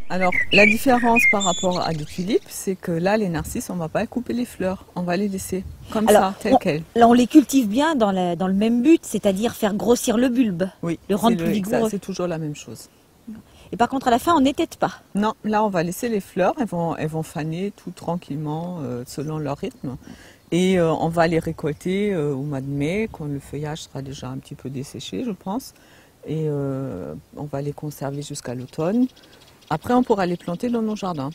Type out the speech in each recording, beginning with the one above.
Alors, la différence par rapport à des tulipes, c'est que là, les narcisses, on ne va pas couper les fleurs, on va les laisser comme ça, telles quelles. Là, on les cultive bien dans le même but, c'est-à-dire faire grossir le bulbe, Oui, le rendre plus vigoureux. C'est toujours la même chose. Et par contre, à la fin, on n'étête pas. Non, là, on va laisser les fleurs, elles vont faner tout tranquillement, selon leur rythme. Et on va les récolter au mois de mai, quand le feuillage sera déjà un petit peu desséché, je pense. Et on va les conserver jusqu'à l'automne. Après, on pourra les planter dans nos jardins.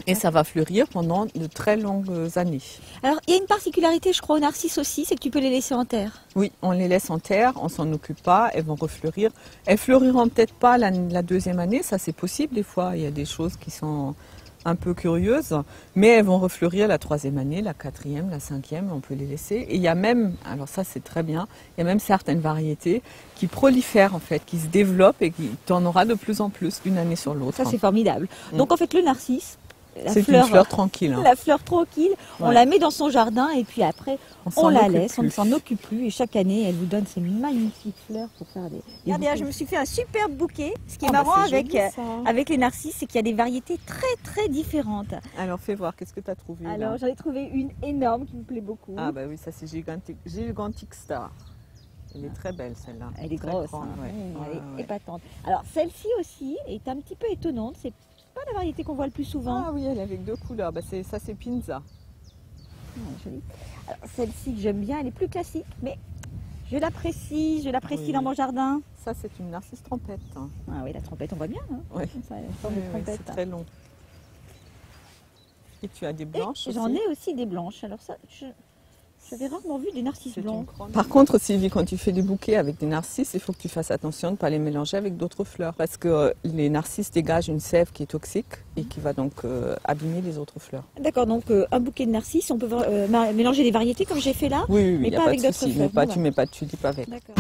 Et ça va fleurir pendant de très longues années. Alors, il y a une particularité, je crois, aux narcisses aussi, c'est que tu peux les laisser en terre. Oui, on les laisse en terre, on s'en occupe pas, elles vont refleurir. Elles fleuriront peut-être pas la deuxième année, ça c'est possible des fois. Il y a des choses qui sont un peu curieuses, mais elles vont refleurir la troisième année, la quatrième, la cinquième, on peut les laisser. Et il y a même, alors ça c'est très bien, il y a même certaines variétés qui prolifèrent en fait, qui se développent et qui en aura de plus en plus d'une année sur l'autre. Ça c'est formidable. Donc en fait le narcisse, c'est une fleur tranquille. Hein. La fleur tranquille, on la met dans son jardin et puis après on la laisse, on ne s'en occupe plus et chaque année elle vous donne ces magnifiques fleurs pour faire des Regardez, je me suis fait un superbe bouquet. Ce qui est marrant avec les narcisses, c'est qu'il y a des variétés très très différentes. Alors fais voir, qu'est-ce que tu as trouvé? Alors j'en ai trouvé une énorme qui me plaît beaucoup. Ah bah oui, ça c'est Gigantic Star. Elle est très belle celle-là. Elle est grosse, grande, hein. Ouais. Elle est épatante. Alors celle-ci aussi est un petit peu étonnante, c'est pas la variété qu'on voit le plus souvent. Ah oui, elle est avec deux couleurs. Bah, ça c'est Pinza. Jolie. Alors celle-ci que j'aime bien, elle est plus classique, mais je l'apprécie dans mon jardin. Ça c'est une narcisse trompette. Hein. Ah oui, la trompette, on voit bien. Hein. Oui. C'est très long. Et tu as des blanches aussi? J'en ai aussi des blanches. Alors ça, j'avais rarement vu des narcisses blancs. Par contre, Sylvie, quand tu fais des bouquets avec des narcisses, il faut que tu fasses attention de ne pas les mélanger avec d'autres fleurs. Parce que les narcisses dégagent une sève qui est toxique et qui va donc abîmer les autres fleurs. D'accord, donc un bouquet de narcisses, on peut mélanger des variétés comme j'ai fait là, oui, mais pas avec d'autres fleurs. Tu ne mets pas de tulipe avec. D'accord.